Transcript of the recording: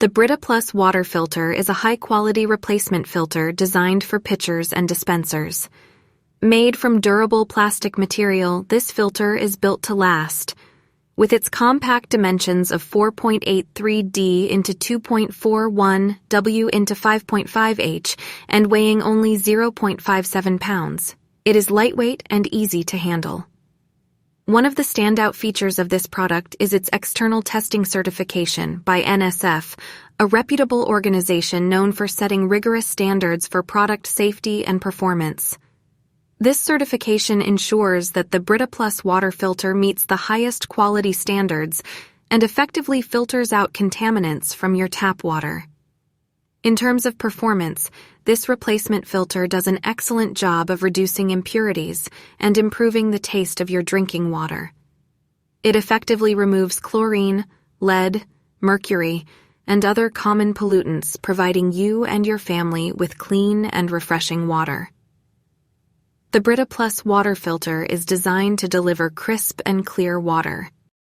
The BritaPlus water filter is a high-quality replacement filter designed for pitchers and dispensers. Made from durable plastic material, this filter is built to last. With its compact dimensions of 4.83 D into 2.41 W into 5.5 H and weighing only 0.57 pounds, it is lightweight and easy to handle. One of the standout features of this product is its external testing certification by NSF, a reputable organization known for setting rigorous standards for product safety and performance. This certification ensures that the BritaPlus water filter meets the highest quality standards and effectively filters out contaminants from your tap water. In terms of performance, this replacement filter does an excellent job of reducing impurities and improving the taste of your drinking water. It effectively removes chlorine, lead, mercury, and other common pollutants, providing you and your family with clean and refreshing water. The BritaPlus water filter is designed to deliver crisp and clear water.